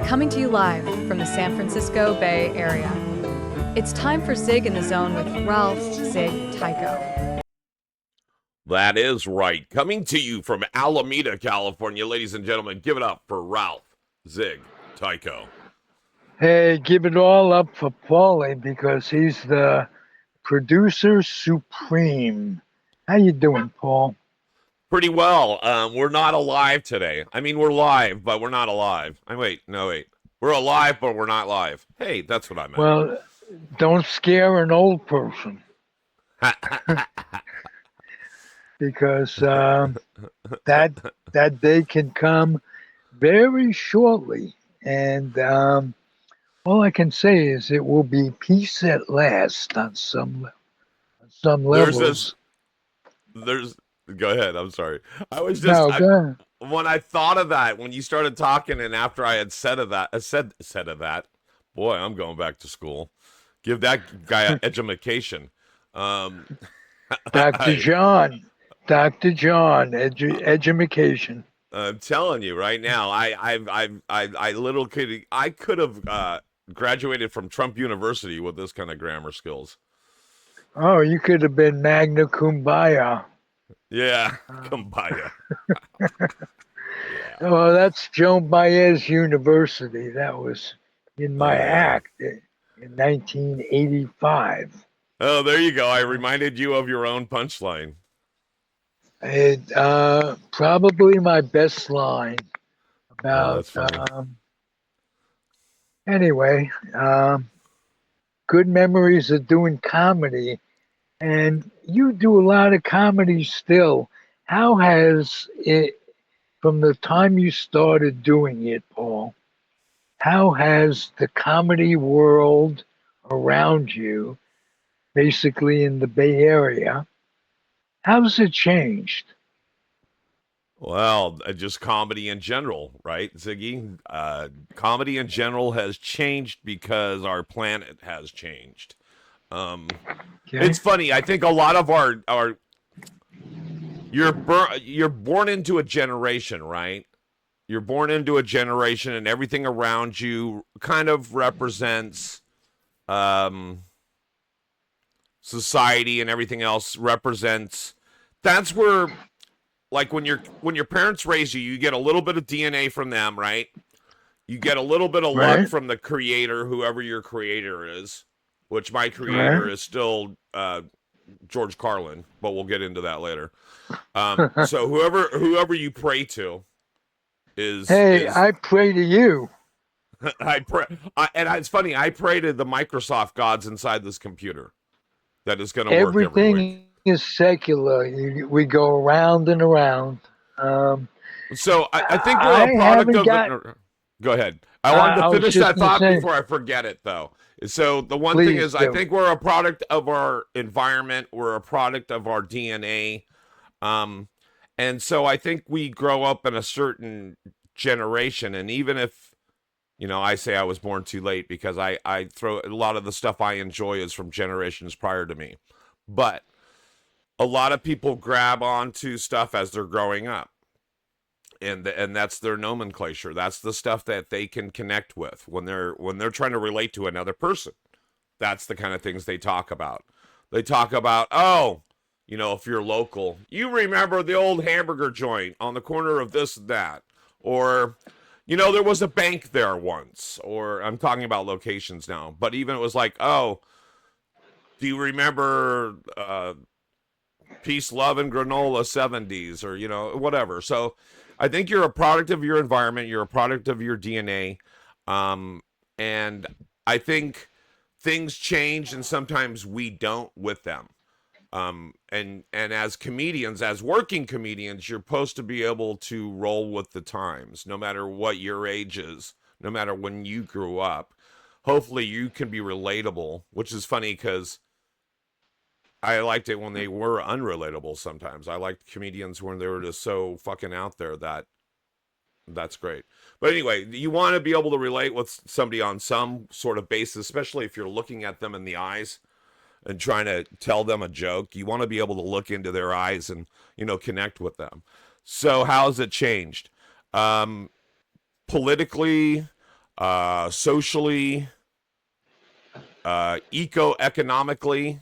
Coming to you live from the San Francisco Bay Area. It's time for Zig in the Zone with Ralph Zig Tycho. That is right. Coming to you from Alameda, California, ladies and gentlemen, give it up for Ralph Zig Tycho. Hey, give it all up for Pauly because he's the producer supreme. How you doing, Paul? Pretty well. We're not alive today. I mean, we're live, but we're not alive. Wait. We're alive, but we're not live. Hey, that's what I meant. Well, don't scare an old person because that day can come very shortly. And all I can say is it will be peace at last on some levels. Go ahead. I'm sorry. I was just No, go ahead. When I thought of that, when you started talking, and after I had said of that, boy, I'm going back to school. Give that guy an education. Dr. John, education. I'm telling you right now, I could have graduated from Trump University with this kind of grammar skills. Oh, you could have been Magna Cum Laude. Yeah, kumbaya. Oh, that's Joan Baez University. That was in my act in 1985. Oh, there you go. I reminded you of your own punchline. It probably my best line about. Anyway, good memories of doing comedy, and you do a lot of comedy still. How has it, from the time you started doing it, Paul, how has the comedy world around you, basically in the Bay Area, how's it changed? Well, just comedy in general, right, Ziggy? Comedy in general has changed because our planet has changed. Okay. It's funny. I think a lot of our you're born into a generation, right? You're born into a generation, and everything around you kind of represents society, and everything else represents. That's where, like, when your parents raise you, you get a little bit of DNA from them, right? You get a little bit of luck from the creator, whoever your creator is, which my creator is still George Carlin, but we'll get into that later. So whoever you pray to is. I pray to you. I pray, and it's funny. I pray to the Microsoft gods inside this computer that is going to work every week. Everything is secular. We go around and around. So I think we're a product of. Go ahead. I wanted to finish that thought before I forget it, though. So the one thing is, I think we're a product of our environment. We're a product of our DNA. And so I think we grow up in a certain generation. And even if, I say I was born too late, because I throw a lot of the stuff I enjoy is from generations prior to me. But a lot of people grab onto stuff as they're growing up. And that's their nomenclature. That's the stuff that they can connect with when they're trying to relate to another person. That's the kind of things they talk about. They talk about, if you're local, you remember the old hamburger joint on the corner of this and that, or there was a bank there once. Or I'm talking about locations now, but even it was like, do you remember Peace, Love, and Granola 70s, or whatever. So I think you're a product of your environment. You're a product of your DNA. And I think things change, and sometimes we don't with them. And as comedians, as working comedians, you're supposed to be able to roll with the times, no matter what your age is, no matter when you grew up. Hopefully you can be relatable, which is funny because I liked it when they were unrelatable sometimes. I liked comedians when they were just so fucking out there that's great. But anyway, you want to be able to relate with somebody on some sort of basis, especially if you're looking at them in the eyes and trying to tell them a joke. You want to be able to look into their eyes and, connect with them. So how has it changed? Politically, socially, eco-economically.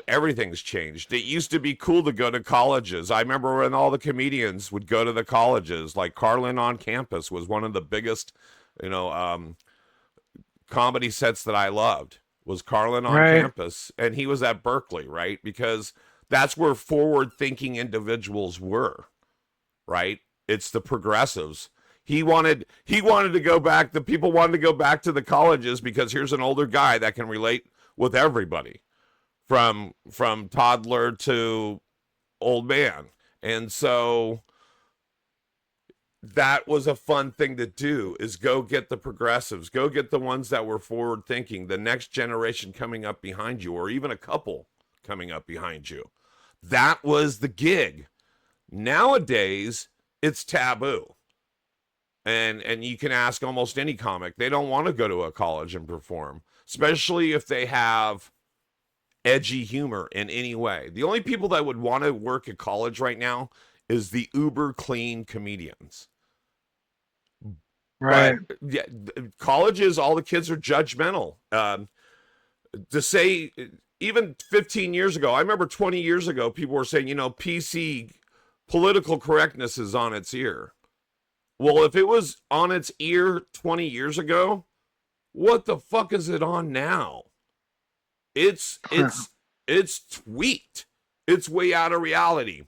Everything's changed. It used to be cool to go to colleges. I remember when all the comedians would go to the colleges, like Carlin on Campus was one of the biggest, comedy sets that I loved was Carlin on Campus. And he was at Berkeley, right? Because that's where forward-thinking individuals were, right? It's the progressives. He wanted to go back. The people wanted to go back to the colleges because here's an older guy that can relate with everybody. From toddler to old man. And so that was a fun thing to do, is go get the progressives, go get the ones that were forward thinking, the next generation coming up behind you, or even a couple coming up behind you. That was the gig. Nowadays, it's taboo. And you can ask almost any comic. They don't want to go to a college and perform, especially if they have edgy humor in any way. The only people that would want to work at college right now is the uber clean comedians. Right. But yeah, colleges, all the kids are judgmental. To say, even 15 years ago, I remember 20 years ago, people were saying, PC political correctness is on its ear. Well, if it was on its ear 20 years ago, what the fuck is it on now? It's tweaked. It's way out of reality.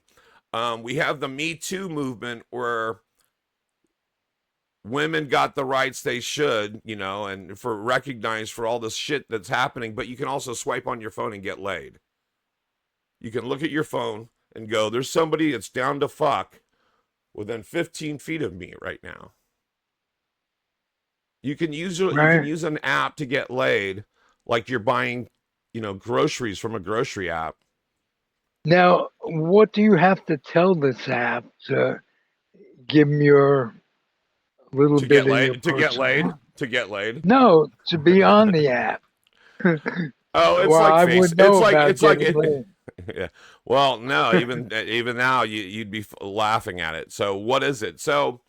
We have the Me Too movement where women got the rights they should, and for recognized for all this shit that's happening, but you can also swipe on your phone and get laid. You can look at your phone and go, there's somebody that's down to fuck within 15 feet of me right now. You can use an app to get laid, like you're buying groceries from a grocery app. Now, what do you have to tell this app to give them your little bit of your to get laid? No, to be on the app. Oh, it's like face. It's like yeah. Well, no, even now you'd be laughing at it. So what is it? So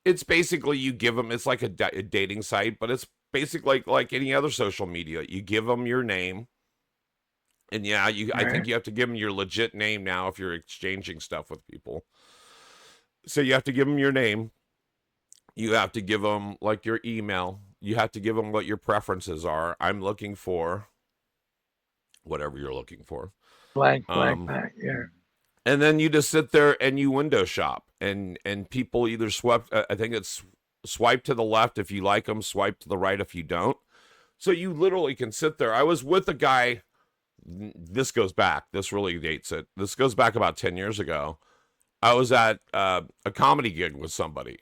it's basically you give them. It's like a dating site, but it's basically like any other social media. You give them your name. And yeah, I think you have to give them your legit name now if you're exchanging stuff with people. So you have to give them your name. You have to give them like your email. You have to give them what your preferences are. I'm looking for whatever you're looking for. Blank, yeah. And then you just sit there and you window shop, and people either swipe. I think it's swipe to the left if you like them, swipe to the right if you don't. So you literally can sit there. I was with a guy. This really dates it. This goes back about 10 years ago. I was at a comedy gig with somebody,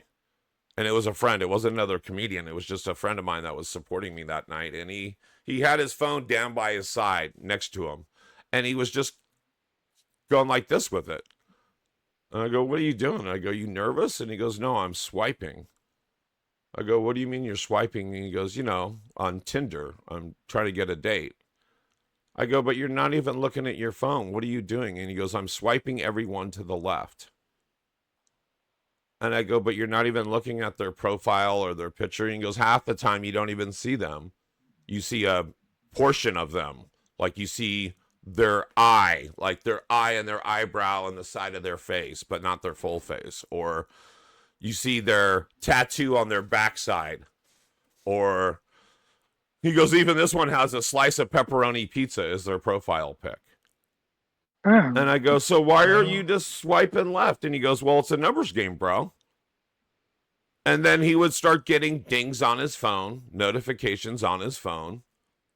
and it was a friend. It wasn't another comedian. It was just a friend of mine that was supporting me that night. And he had his phone down by his side next to him, and he was just going like this with it. And I go, what are you doing? I go, you nervous? And he goes, no, I'm swiping. I go, what do you mean you're swiping? And he goes, on Tinder, I'm trying to get a date. I go, but you're not even looking at your phone. What are you doing? And he goes, I'm swiping everyone to the left. And I go, but you're not even looking at their profile or their picture. And he goes, half the time you don't even see them. You see a portion of them. Like you see their eye, and their eyebrow and the side of their face, but not their full face. Or you see their tattoo on their backside. Or he goes, even this one has a slice of pepperoni pizza as their profile pic. And I go, so why are you just swiping left? And he goes, well, it's a numbers game, bro. And then he would start getting dings on his phone, notifications on his phone,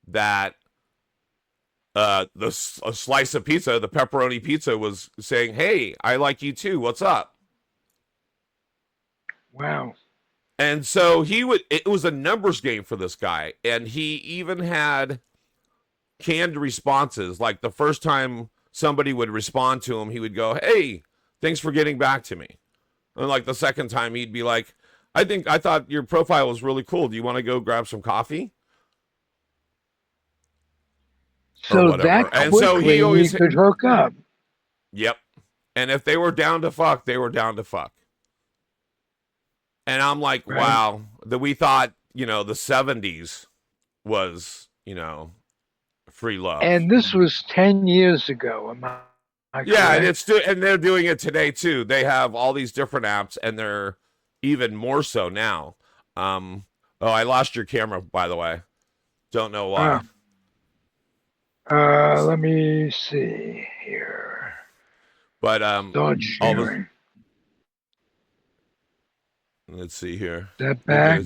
that a slice of pizza, the pepperoni pizza, was saying, hey, I like you too. What's up? Wow. And so it was a numbers game for this guy. And he even had canned responses. Like the first time somebody would respond to him, he would go, hey, thanks for getting back to me. And like the second time, he'd be like, I thought your profile was really cool. Do you want to go grab some coffee? So that quickly he could hook up. Yep. And if they were down to fuck, they were down to fuck. And I'm like, wow, that we thought, the 70s was, free love. And this was 10 years ago. Am I yeah, correct? and they're doing it today too. They have all these different apps, and they're even more so now. Oh, I lost your camera, by the way. Don't know why. Let me see here. But Start sharing. Let's see here. Is that back?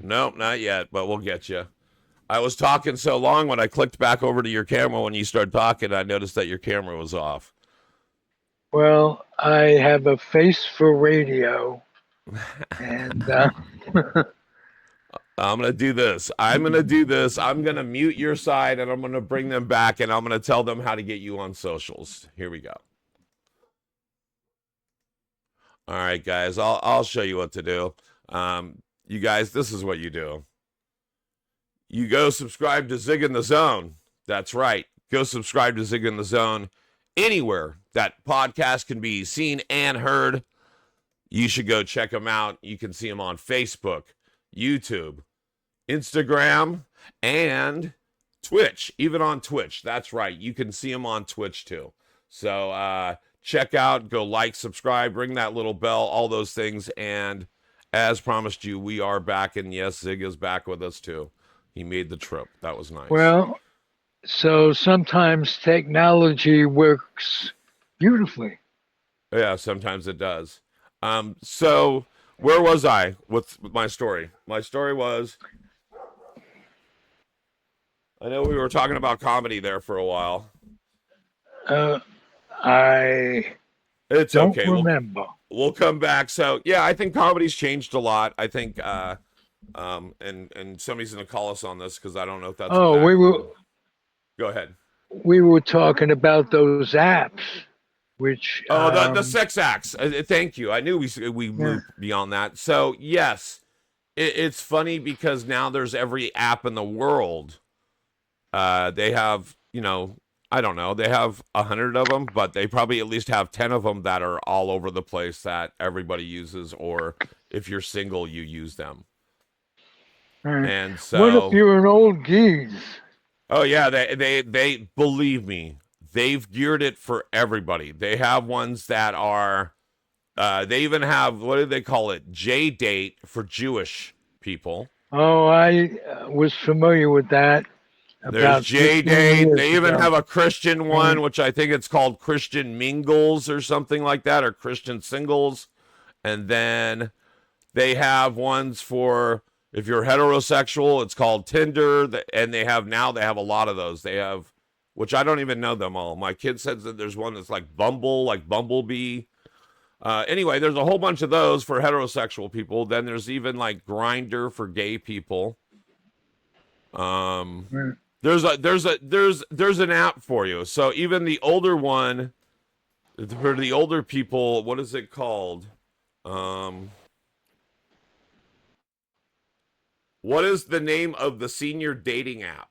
Nope, not yet, but we'll get you. I was talking so long when I clicked back over to your camera when you started talking, I noticed that your camera was off. Well, I have a face for radio, and I'm going to do this. I'm going to mute your side, and I'm going to bring them back, and I'm going to tell them how to get you on socials. Here we go. All right, guys, I'll show you what to do. You guys, this is what you do. You go subscribe to Zig in the Zone. That's right. Go subscribe to Zig in the Zone anywhere that podcast can be seen and heard. You should go check them out. You can see them on Facebook, YouTube, Instagram, and Twitch. Even on Twitch. That's right. You can see them on Twitch too. So check out, go like, subscribe, ring that little bell, all those things. And as promised you, we are back. And yes, Zig is back with us too. He made the trip. That was nice. Well, so sometimes technology works beautifully. Yeah, sometimes it does. So where was I with my story? My story was, I know we were talking about comedy there for a while. I it's don't okay. remember. We'll come back. So yeah, I think comedy's changed a lot. I think and somebody's gonna call us on this because I don't know if that's we were go ahead. We were talking about those apps, which the sex acts. Thank you. I knew we moved beyond that. So yes, it's funny because now there's every app in the world. They have, I don't know, they have 100 of them, but they probably at least have 10 of them that are all over the place that everybody uses, or if you're single, you use them. And so, what if you're an old geese? Oh yeah, they believe me, they've geared it for everybody. They have ones that are, they even have, what do they call it? J-date for Jewish people. Oh, I was familiar with that. There's J-date. They even have a Christian one, which I think it's called Christian Mingles or something like that, or Christian Singles. And then they have ones for, if you're heterosexual, it's called Tinder. And they have a lot of those. They have, which I don't even know them all. My kid says that there's one that's like Bumble, like Bumblebee. Anyway, there's a whole bunch of those for heterosexual people. Then there's even like Grindr for gay people. There's an app for you. So even the older one, for the older people, what is it called? What is the name of the senior dating app?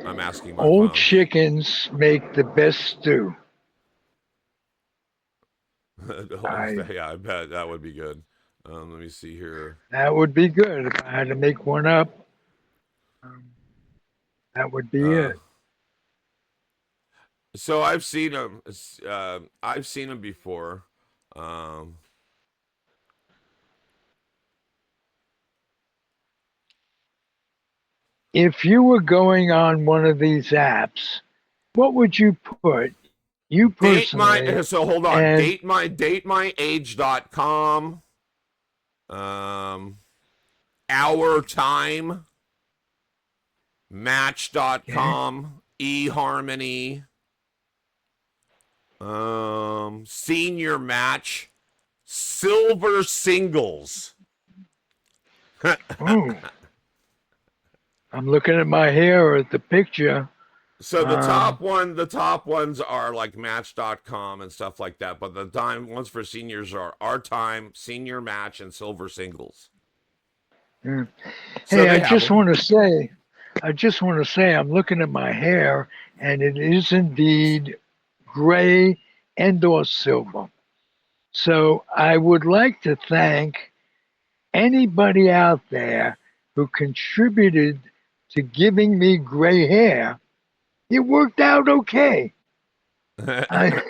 I'm asking my Old phone. Chickens make the best stew. Yeah, I bet that would be good. Let me see here. That would be good if I had to make one up. That would be it. So I've seen them. I've seen them before. If you were going on one of these apps, what would you put? You personally. So hold on. Datemyage.com. Our Time. Match.com. eHarmony. Senior Match. Silver Singles. Ooh. I'm looking at my hair or at the picture. So the top ones are like Match.com and stuff like that. But the ones for seniors are Our Time, Senior Match, and Silver Singles. Yeah. Hey, I just want to say, I'm looking at my hair, and it is indeed gray and or silver. So I would like to thank anybody out there who contributed to giving me gray hair. It worked out okay. I,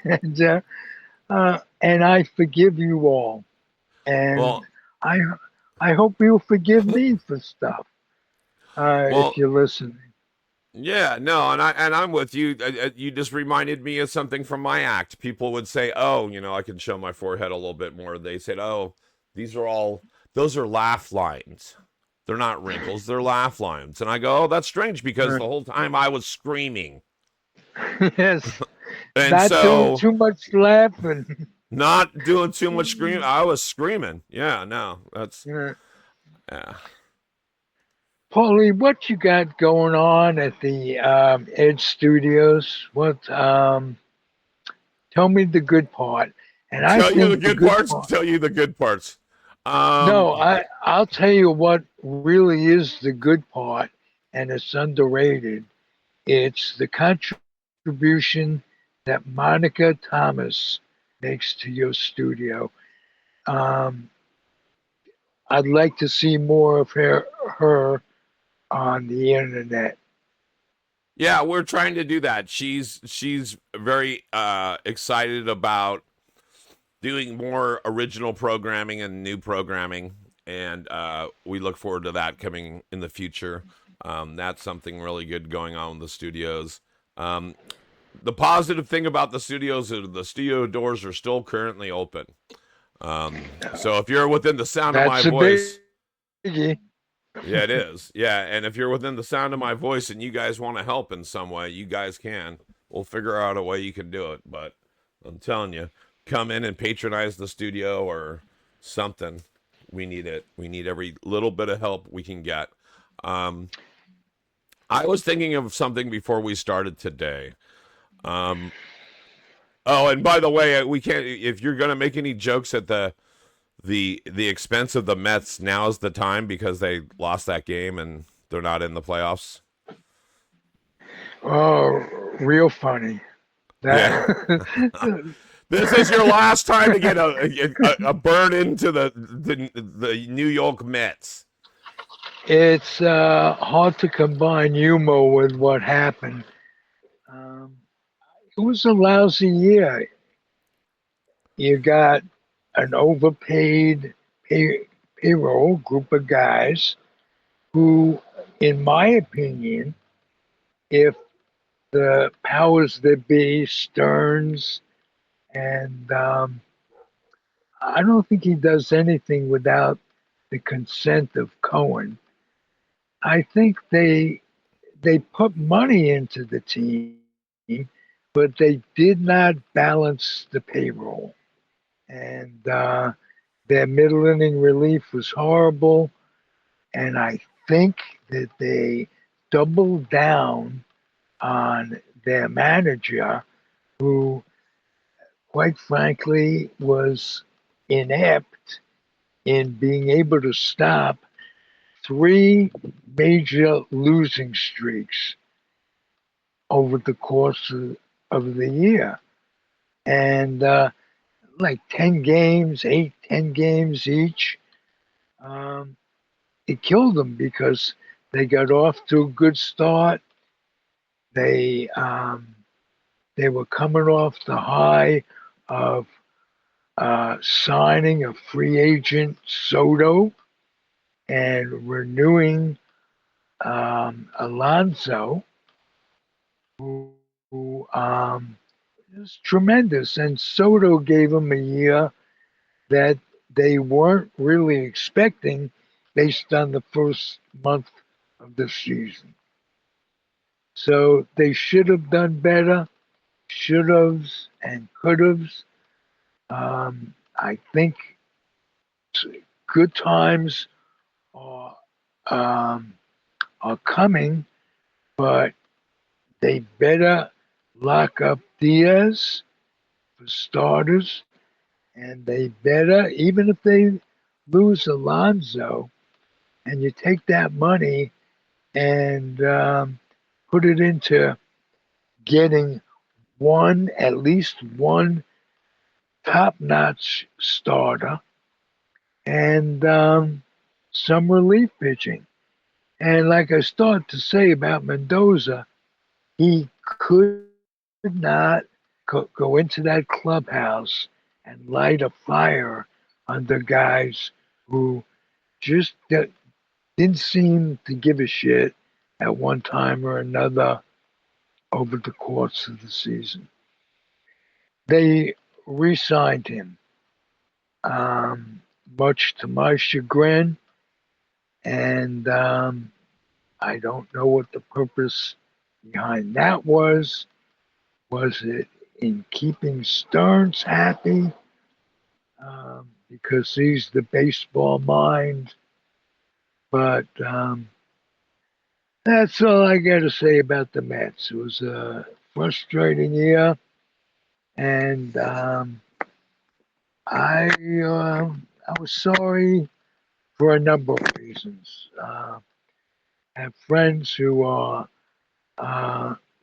and, and I forgive you all. And Well, I I hope you'll forgive me for stuff if well, you're listening. yeah, no, and I'm with you. You just reminded me of something from my act. People would say, "Oh, I can show my forehead a little bit more." They said, "Oh, those are laugh lines. They're not wrinkles, they're laugh lines." And I go, "Oh, that's strange because the whole time I was screaming." Yes, And not doing so, too much laughing. not doing too much screaming, I was screaming. Yeah, no, that's Yeah. yeah. Pauly, what you got going on at the Ed Studios? What? Tell me the good part. And I Tell you the think the good good parts. part. Tell you the good parts. No, Um, I'll tell you what really is the good part, and it's underrated. It's the contribution that Monica Thomas makes to your studio. Um, I'd like to see more of her on the internet. Yeah, we're trying to do that. She's very excited about doing more original programming and new programming, and we look forward to that coming in the future. That's something really good going on with the studios. Um, the positive thing about the studios is the studio doors are still currently open. So if you're within the sound of my That's a voice, biggie. yeah, it is. Yeah, and if you're within the sound of my voice and you guys want to help in some way, you guys can. We'll figure out a way you can do it. But I'm telling you, come in and patronize the studio or something. We need it. We need every little bit of help we can get. Um, I was thinking of something before we started today. Um, oh, and by the way, we can't. If you're gonna make any jokes at the expense of the Mets, now's the time because they lost that game and they're not in the playoffs. Oh, real funny. Yeah. That This is your last time to get a burn into the New York Mets. it's hard to combine humor with what happened. Um, it was a lousy year. You got an overpaid payroll group of guys who, in my opinion, if the powers that be, Stearns, and I don't think he does anything without the consent of Cohen. I think they put money into the team, but they did not balance the payroll. And their middle inning relief was horrible. And I think that they doubled down on their manager, who, quite frankly, was inept in being able to stop three major losing streaks over the course of the year. And like 10 games, 8, 10 games each, um, it killed them because they got off to a good start. They they were coming off the high of signing a free agent Soto and renewing Alonso, who is tremendous. And Soto gave them a year that they weren't really expecting based on the first month of the season. So they should have done better, should have and could have. I think good times are um, are coming, but they better lock up Diaz for starters, and they better, even if they lose Alonso, and you take that money and put it into getting at least one top-notch starter and some relief pitching. And like I started to say about Mendoza, he could not go into that clubhouse and light a fire under guys who just didn't seem to give a shit at one time or another over the course of the season. They re-signed him, much to my chagrin, and I don't know what the purpose behind that was. Was it in keeping Stearns happy? Because he's the baseball mind. But that's all I got to say about the Mets. It was a frustrating year, and I was sorry for a number of reasons. I have friends who are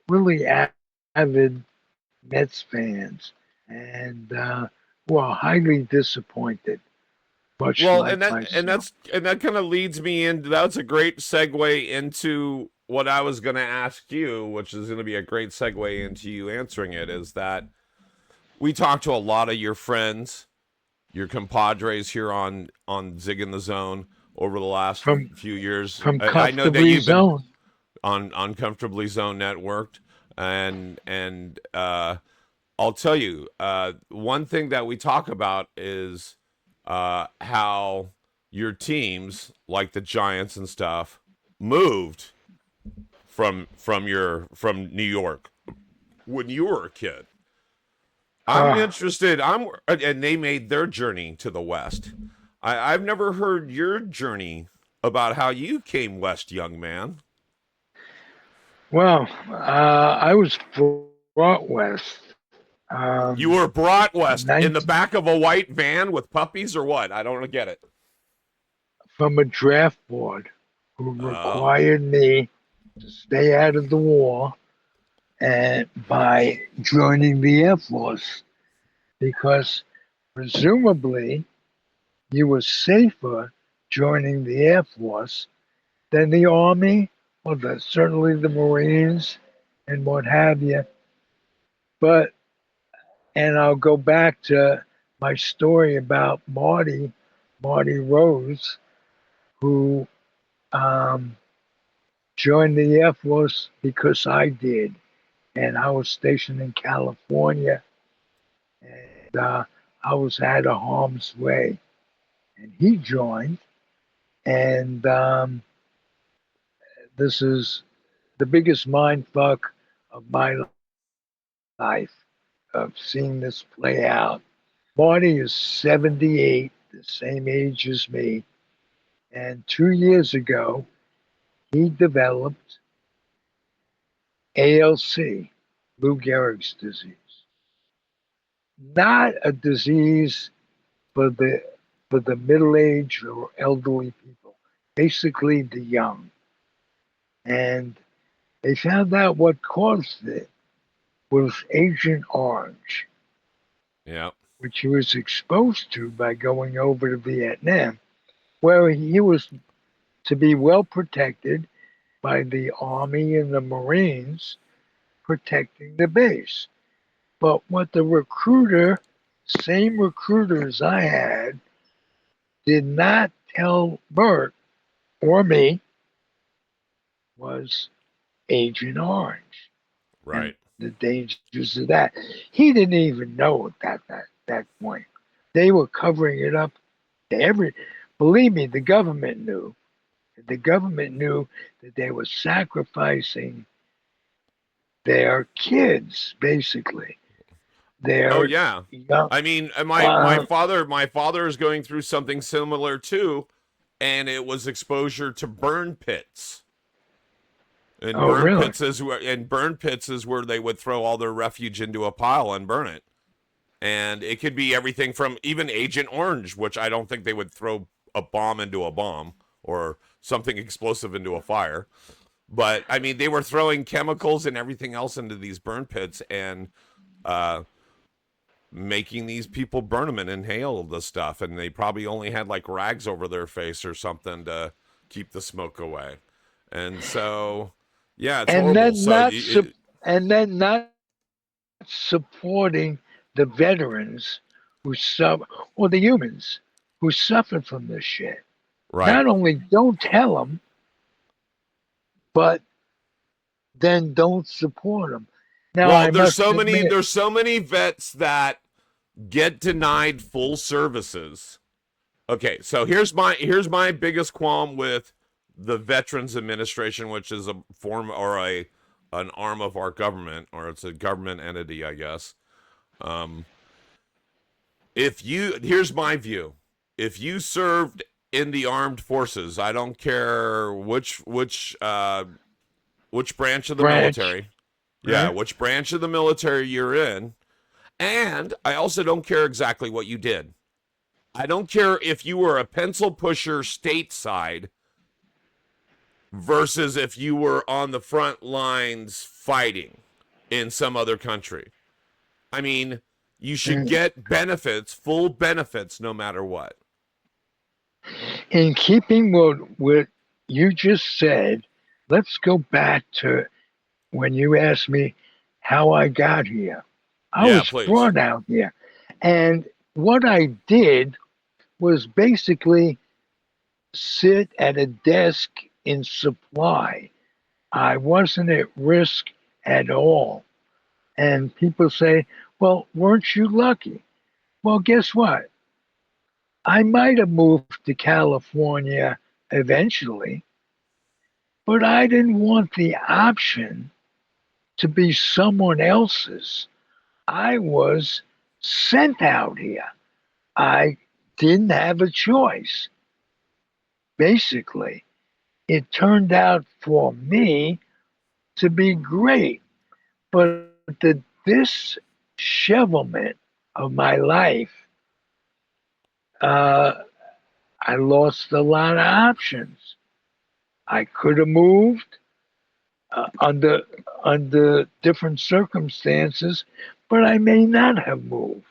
really avid Mets fans and who are highly disappointed. Much well, like myself. and that kind of leads me in. That's a great segue into what I was going to ask you, which is going to be a great segue into you answering it. Is that we talked to a lot of your friends, your compadres here on Zig in the Zone over the last from few years. from I know that Comfortably you've been Zoned. on Comfortably Zone Networked, and I'll tell you, one thing that we talk about is how your teams, like the Giants and stuff, moved from New York when you were a kid. I'm interested. And they made their journey to the West. I've never heard your journey about how you came west, young man. Well, I was brought west. You were brought west in the 19, back of a white van with puppies, or what? I don't get it. from a draft board who Oh, required me to stay out of the war and by joining the Air Force because presumably you were safer joining the Air Force than the Army or certainly the Marines and what have you. But, and I'll go back to my story about Marty Rose, who um, joined the Air Force because I did. And I was stationed in California, and I was out of harm's way. And he joined, and this is the biggest mind fuck of my life of seeing this play out. Marty is 78, the same age as me, and 2 years ago he developed ALC, Lou Gehrig's disease. Not a disease for the middle-aged or elderly people, basically the young. And they found out what caused it was Agent Orange, yeah. which he was exposed to by going over to Vietnam, where he was to be well protected by the Army and the Marines protecting the base. But what the same recruiters I had, did not tell Bert or me was Agent Orange and Right. the dangers of that. He didn't even know at that point. They were covering it up to believe me, the government knew. The government knew that they were sacrificing their kids, basically. Oh Their yeah. young, I mean, uh, my father is going through something similar too, and it was exposure to burn pits. And oh, really? burn pits is where they would throw all their refuge into a pile and burn it. And it could be everything from even Agent Orange, which I don't think they would throw a bomb into a bomb or something explosive into a fire. But I mean, they were throwing chemicals and everything else into these burn pits, and uh, making these people burn them and inhale the stuff, and they probably only had like rags over their face or something to keep the smoke away. And so, yeah, it's and horrible. then not supporting the veterans who suffer, or the humans who suffered from this shit. Right. Not only don't tell them, but then don't support them. Now, Well, I must admit, there's so many vets that get denied full services. Okay, so here's my biggest qualm with the Veterans Administration, which is a form or an arm of our government, or it's a government entity, I guess. Here's my view. If you served in the armed forces, I don't care which branch of the military. Yeah, which branch of the military you're in. And I also don't care exactly what you did. I don't care if you were a pencil pusher stateside versus if you were on the front lines fighting in some other country. I mean, you should get benefits, full benefits, no matter what. In keeping what you just said, let's go back to when you asked me how I got here. I was brought out here. And what I did was basically sit at a desk in supply. I wasn't at risk at all. And people say, well, weren't you lucky? Well, guess what? I might have moved to California eventually, but I didn't want the option to be someone else's. I was sent out here. I didn't have a choice. Basically, it turned out for me to be great, but the dishevelment of my life, I lost a lot of options. I could have moved under different circumstances, but I may not have moved.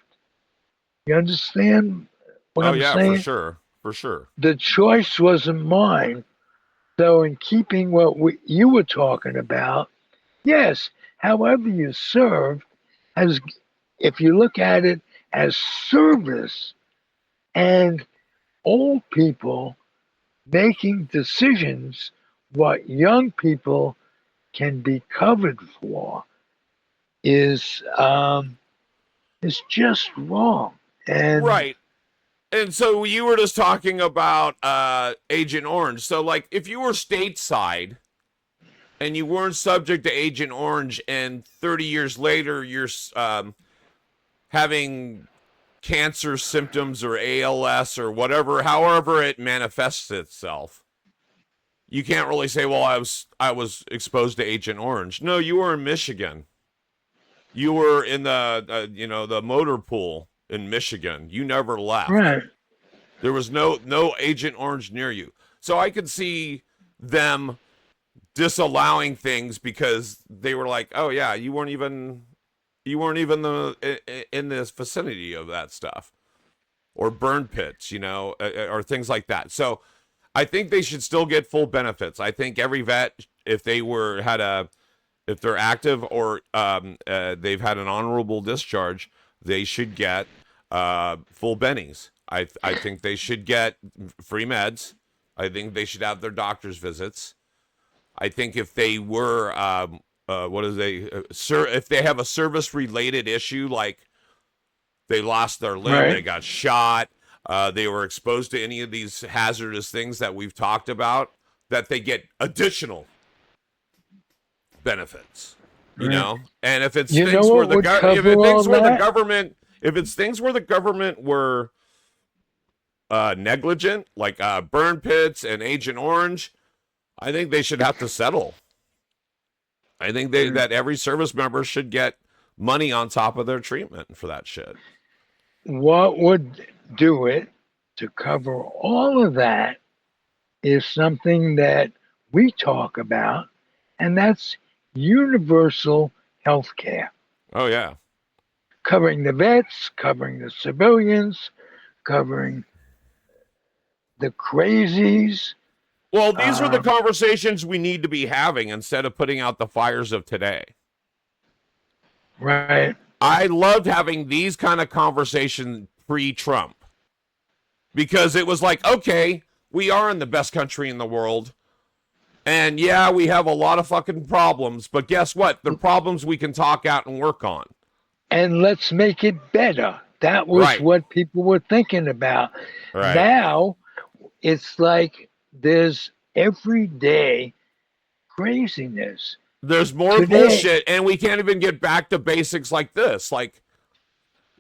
You understand what I'm saying? For sure. The choice wasn't mine. So, in keeping what you were talking about, yes, however you serve, as if you look at it as service and old people making decisions what young people can be covered for is just wrong. And right. And so you were just talking about Agent Orange. So, like, if you were stateside and you weren't subject to Agent Orange, and 30 years later you're having cancer symptoms or ALS or whatever, however it manifests itself, you can't really say, well, I was exposed to Agent Orange. No, you were in Michigan. You were in the motor pool in Michigan. You never left. Right. There was no Agent Orange near you. So I could see them disallowing things because they were like, oh yeah, you weren't even in this vicinity of that stuff, or burn pits, or things like that. So I think they should still get full benefits. I think every vet, if they're active or they've had an honorable discharge, they should get full bennies. I think they should get free meds. I think they should have their doctor's visits. I think if they were, if they have a service-related issue, like they lost their limb, they got shot, they were exposed to any of these hazardous things that we've talked about, that they get additional benefits. And if it's things where the government were negligent, like burn pits and Agent Orange, I think they should have to settle. I think that every service member should get money on top of their treatment for that shit. What would do it to cover all of that is something that we talk about, and that's universal health care. Oh, yeah. covering the vets, covering the civilians, covering the crazies. Well, these are the conversations we need to be having instead of putting out the fires of today. Right. I loved having these kind of conversations pre-Trump because it was like, okay, we are in the best country in the world. And yeah, we have a lot of fucking problems, but guess what? They're problems we can talk out and work on. And let's make it better. That was what people were thinking about. Right. Now, it's like there's everyday craziness. There's more bullshit, and we can't even get back to basics like this. Like,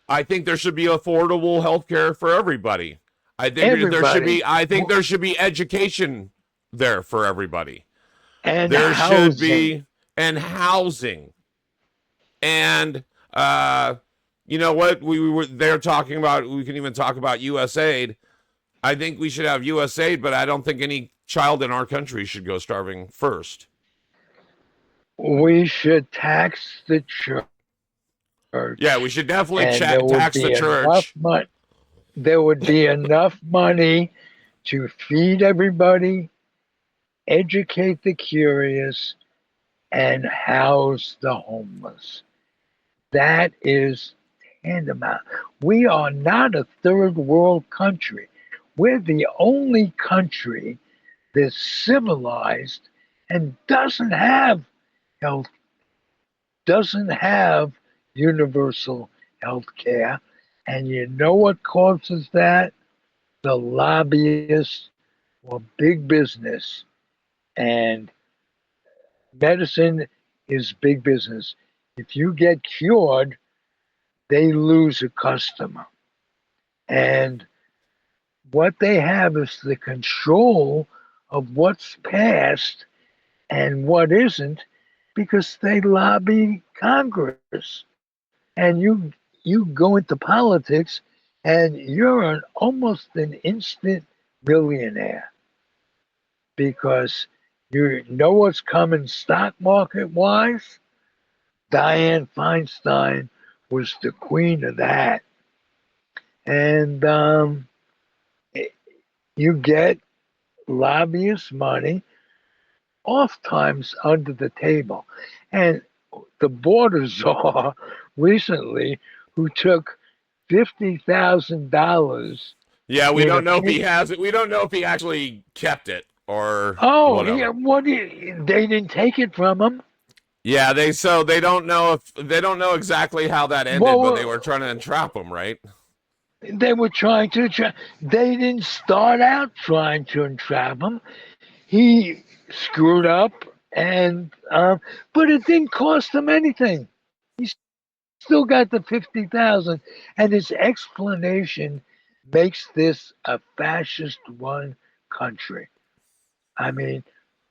I think there should be affordable health care for everybody. I think there should be education there for everybody. And there housing. Should be housing. And you know what? They're talking about, we can even talk about USAID. I think we should have USAID, but I don't think any child in our country should go starving first. We should tax the church. Yeah, we should definitely tax the church. There would be enough money to feed everybody, educate the curious, and house the homeless. That is tantamount. We are not a third world country. We're the only country that's civilized and doesn't have universal health care. And you know what causes that? The lobbyists or big business. And medicine is big business. If you get cured, they lose a customer. And what they have is the control of what's passed and what isn't, because they lobby Congress. And you go into politics and you're almost an instant millionaire because you know what's coming stock market wise. Dianne Feinstein was the queen of that. And you get lobbyist money, oftentimes under the table. And the border czar recently, who took $50,000. Yeah, we don't know if he has it. We don't know if he actually kept it or whatever. Yeah, they didn't take it from him. Yeah, they don't know exactly how that ended, but they were trying to entrap him, right? They were trying to they didn't start out trying to entrap him. He screwed up, and but it didn't cost him anything. He still got the 50,000, and his explanation makes this a fascist one country. I mean,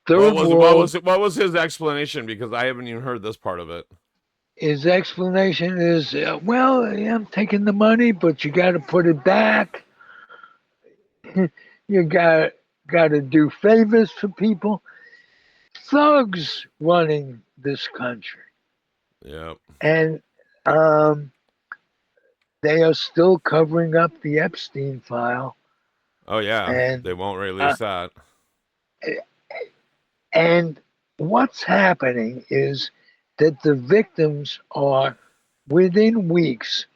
what was his explanation? Because I haven't even heard this part of it. His explanation is, well, yeah, I'm taking the money, but you got to put it back. You got to do favors for people. Thugs running this country. Yeah. And they are still covering up the Epstein file. Oh, yeah. And they won't release that. And what's happening is that the victims are, within weeks,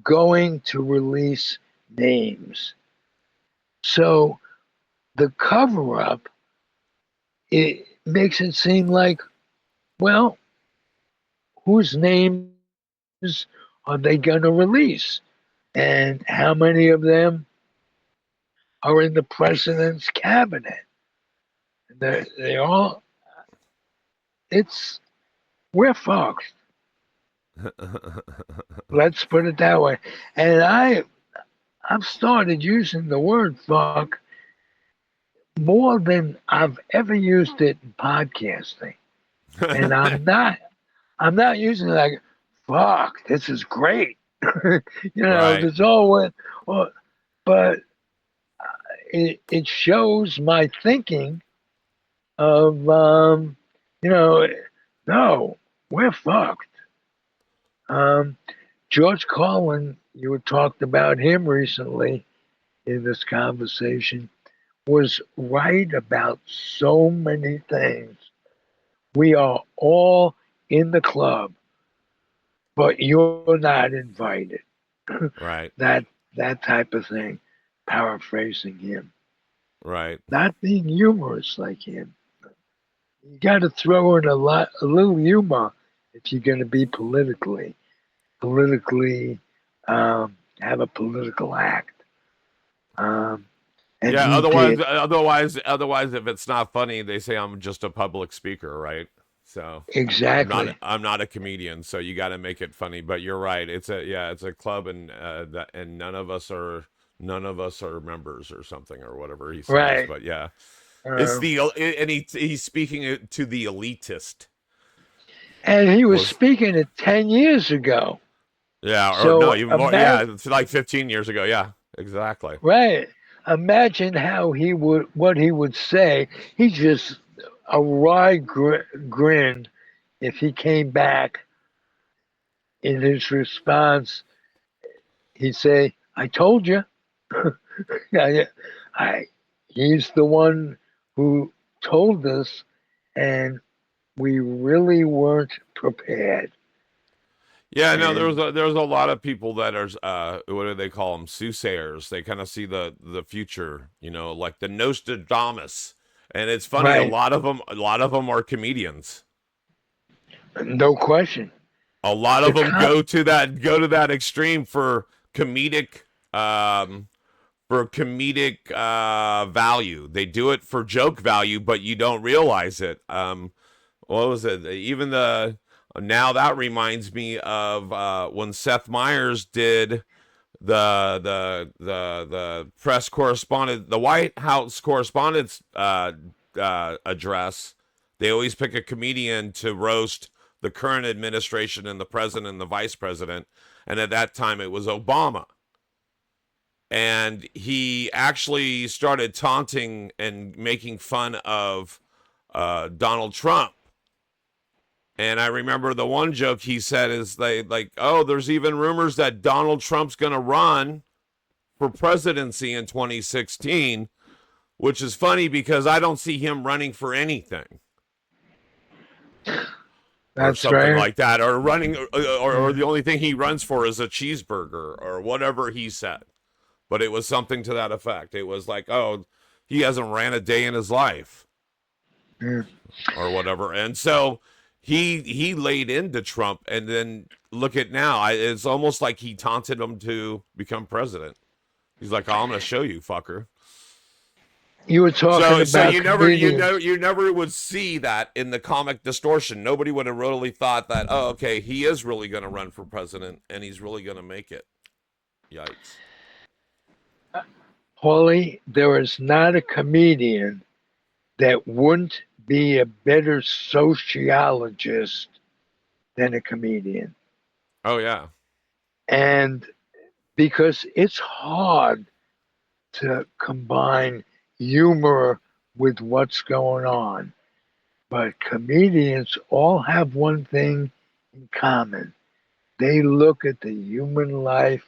going to release names. So the cover-up, it makes it seem like, well, whose names are they going to release? And how many of them are in the president's cabinet? They all, we're fucked. Let's put it that way. And I've started using the word fuck more than I've ever used it in podcasting. And I'm not using it like, fuck, this is great. There's always, but it shows my thinking of, no, we're fucked. George Carlin, you had talked about him recently in this conversation, was right about so many things. We are all in the club, but you're not invited. Right. That type of thing, paraphrasing him. Right. Not being humorous like him. You got to throw in a little humor if you're going to be politically have a political act. And Yeah. he Otherwise, did if it's not funny, they say I'm just a public speaker, right? So exactly. I'm not a comedian, so you got to make it funny. But you're right. It's a club, and none of us are members or something or whatever he says. Right. But yeah, it's Uh, and he's speaking to the elitist. and he was Was speaking it 10 years ago. Yeah, or no, So even more. Yeah, imagine, it's like 15 years ago. Yeah, exactly. right. Imagine what he would say. He just a wry grin if he came back in his response. He'd say, "I told you." I, I, he's the one who told us, and we really weren't prepared. Yeah, no, And there's a lot of people that are what do they call them, soothsayers. They kind of see the future, like the Nostradamus. And it's funny, right, a lot of them are comedians. no question. A lot The of them com- go to that extreme um for comedic value. They do it for joke value, but you don't realize it. What was it? Even the Now that reminds me of when Seth Meyers did the press correspondent, the White House correspondence address. They always pick a comedian to roast the current administration and the president and the vice president. And at that time, it was Obama. And he actually started taunting and making fun of Donald Trump. And I remember the one joke he said is oh, there's even rumors that Donald Trump's going to run for presidency in 2016, which is funny because I don't see him running for anything or that's something right. like that, or running, or the only thing he runs for is a cheeseburger or whatever he said. But it was something to that effect. It was like, oh, he hasn't ran a day in his life or whatever. And so he laid into Trump, and then look at now. It's almost like he taunted him to become president. He's like, oh, I'm going to show you, fucker. You were talking So about comedians. you never would see that in the comic distortion. Nobody would have really thought that, oh, okay, he is really going to run for president and he's really going to make it. Yikes. Pauly, there is not a comedian that wouldn't be a better sociologist than a comedian. Oh yeah. And because it's hard to combine humor with what's going on. But comedians all have one thing in common. They look at the human life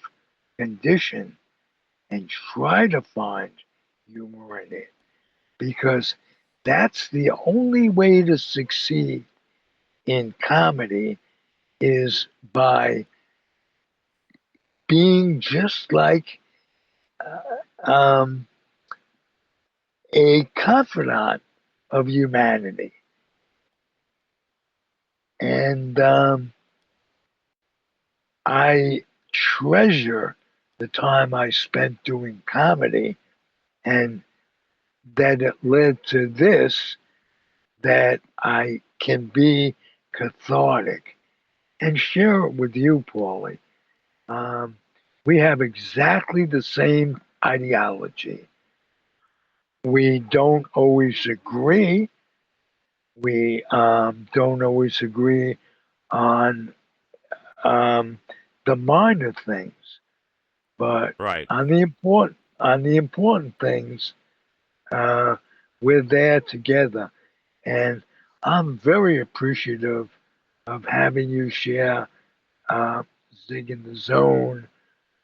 condition and try to find humor in it because that's the only way to succeed in comedy is by being just like um, a confidant of humanity. And I treasure the time I spent doing comedy and that it led to this, that I can be cathartic and share it with you, Paulie. Um, we have exactly the same ideology. We don't always agree. We don't always agree on um, the minor things, but Right. on the important things, uh, we're there together. And I'm very appreciative of having you share uh, Zig in the Zone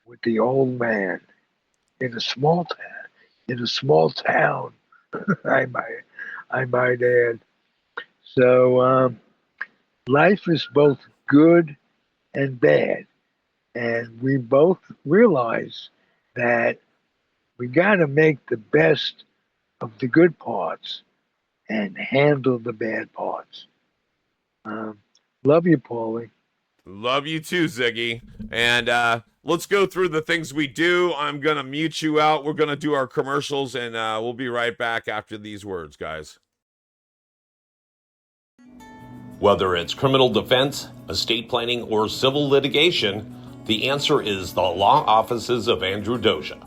with the old man in a small town. In a small town, I might add. So life is both good and bad, and we both realize that we got to make the best of the good parts and handle the bad parts. Um, love you, Paulie. Love you too, Ziggy. And let's go through the things we do. I'm going to mute you out. We're going to do our commercials, and we'll be right back after these words, guys. Whether it's criminal defense, estate planning, or civil litigation, the answer is the law offices of Andrew Doja.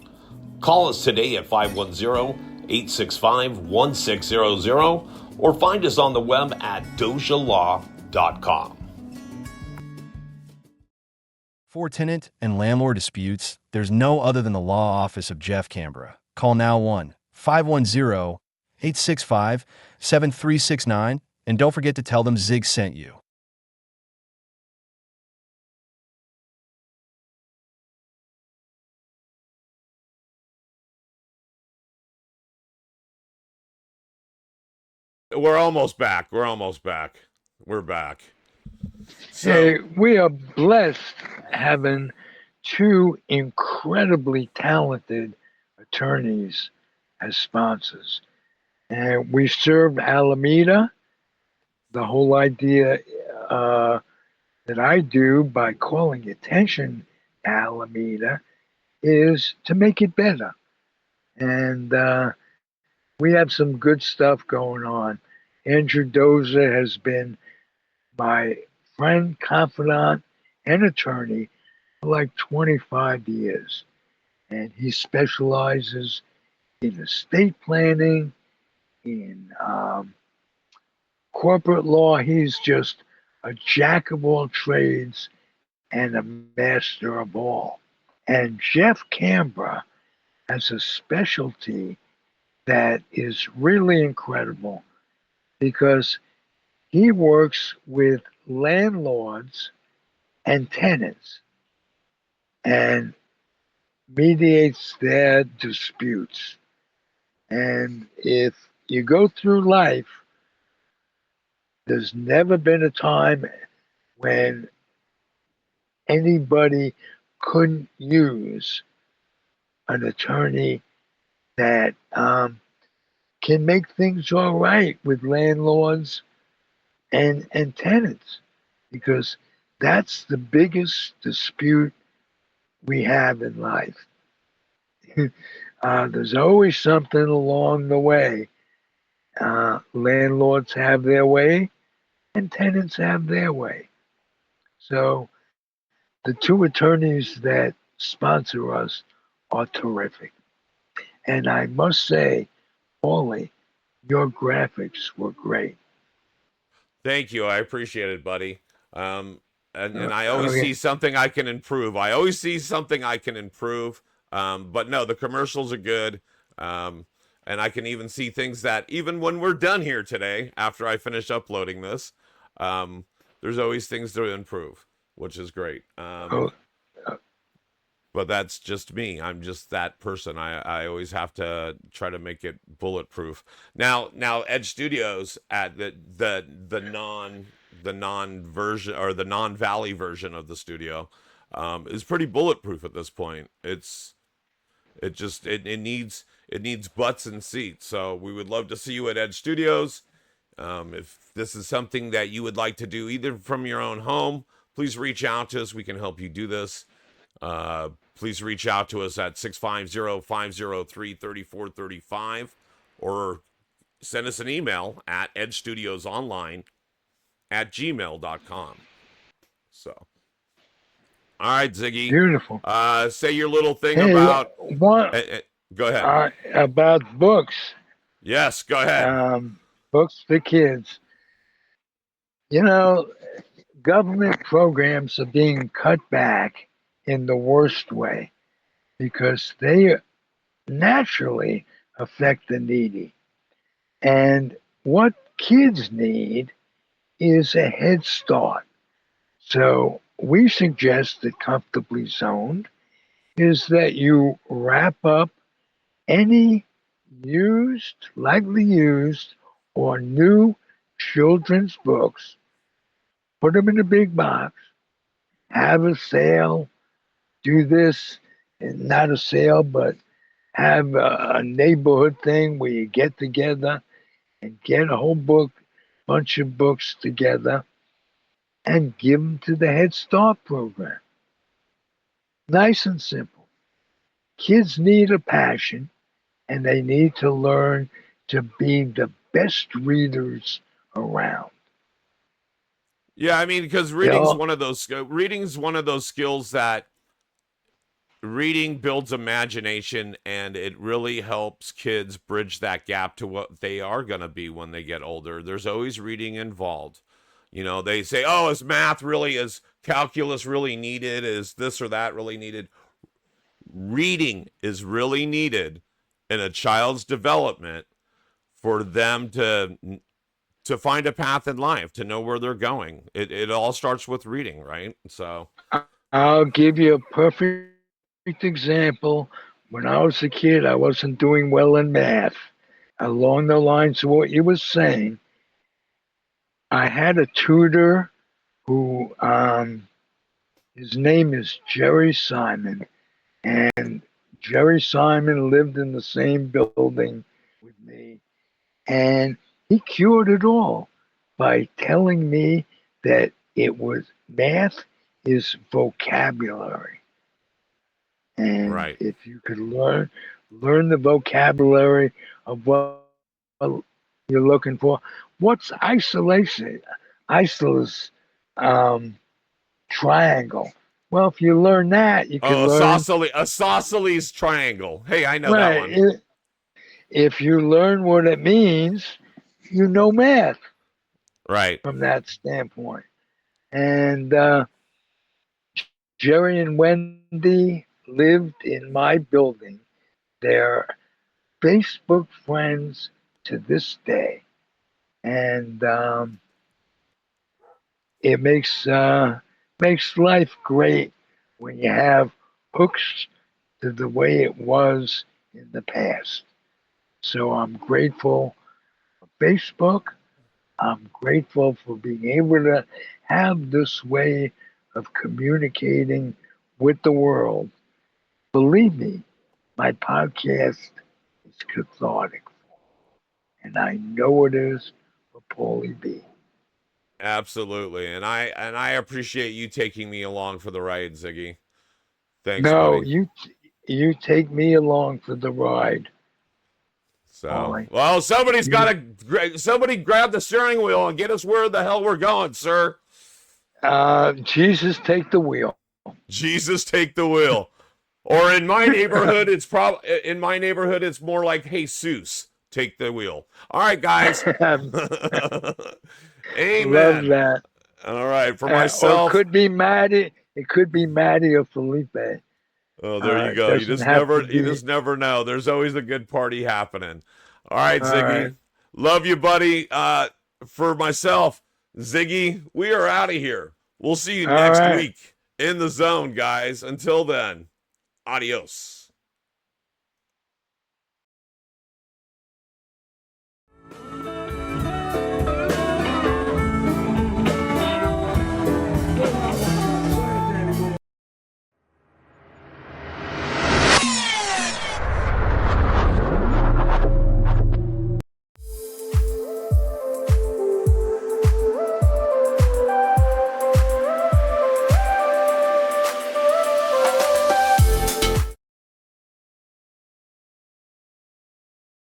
Call us today at 510-865-1600 or find us on the web at dojalaw.com. For tenant and landlord disputes, there's no other than the law office of Jeff Canberra. Call now 1-510-865-7369 and don't forget to tell them Zig sent you. We're almost back. We're back. So, hey, we are blessed having two incredibly talented attorneys as sponsors. And we serve Alameda. The whole idea that I do by calling attention to Alameda is to make it better. And we have some good stuff going on. Andrew Doza has been my friend, confidant, and attorney for like 25 years. And he specializes in estate planning, in corporate law. He's just a jack of all trades and a master of all. And Jeff Canberra has a specialty that is really incredible because he works with landlords and tenants and mediates their disputes. And if you go through life, there's never been a time when anybody couldn't use an attorney that can make things all right with landlords and tenants, because that's the biggest dispute we have in life. There's always something along the way. Landlords have their way and tenants have their way. So the two attorneys that sponsor us are terrific. And I must say, Pauly, your graphics were great. Thank you. I appreciate it, buddy. And I always see something I can improve. But no, the commercials are good. And I can even see things that even when we're done here today, after I finish uploading this, there's always things to improve, which is great. But that's just me. I'm just that person. I always have to try to make it bulletproof. Now Edge Studios at the non version or the non-Valley version of the studio is pretty bulletproof at this point. It needs butts and seats. So we would love to see you at Edge Studios. If this is something that you would like to do either from your own home, please reach out to us. We can help you do this. Please reach out to us at 650-503-3435 or send us an email at edgestudiosonline@gmail.com. So, all right, Ziggy. Beautiful. Say your little thing about what? Go ahead. About books. Yes, go ahead. Books for kids. Government programs are being cut back in the worst way because they naturally affect the needy. And what kids need is a head start. So we suggested Comfortably Zoned is that you wrap up any used, likely used, or new children's books, put them in a big box, have a sale, do this, not a sale, but have a neighborhood thing where you get together and get a whole bunch of books together and give them to the Head Start program. Nice and simple. Kids need a passion and they need to learn to be the best readers around. Yeah, I mean, because reading's one of those skills that reading builds imagination, and it really helps kids bridge that gap to what they are going to be when they get older. There's always reading involved. You know, they say, oh, is calculus really needed? Is this or that really needed? Reading is really needed in a child's development for them to find a path in life, to know where they're going. It all starts with reading, right? So I'll give you a perfect example. When I was a kid, I wasn't doing well in math. Along the lines of what you were saying, I had a tutor who, his name is Jerry Simon, and Jerry Simon lived in the same building with me, and he cured it all by telling me that it was math is vocabulary. And right. if you could learn the vocabulary of what you're looking for. What's isolation? Isola's um, triangle. Well, if you learn that, you can learn. Isosceles triangle. Hey, I know that one. Right. If you learn what it means, you know math. Right. From that standpoint. And Jerry and Wendy lived in my building. They're Facebook friends to this day. And it makes life great when you have hooks to the way it was in the past. So I'm grateful for Facebook. I'm grateful for being able to have this way of communicating with the world. Believe me, my podcast is cathartic, and I know it is for Pauly B. Absolutely. And I appreciate you taking me along for the ride, Ziggy. Thanks, No, buddy. you take me along for the ride. So, Pauly. well, somebody grab the steering wheel and get us where the hell we're going, sir. Jesus, take the wheel. Jesus, take the wheel. Or in my neighborhood, it's more like Jesus, take the wheel. All right, guys. Amen. Love that. All right, for myself. Or it could be Maddie. It could be Maddie or Felipe. Oh, there you go. You just never know. There's always a good party happening. All right, Ziggy. Right. Love you, buddy. For myself, Ziggy, we are out of here. We'll see you next week in the zone, guys. Until then, adios.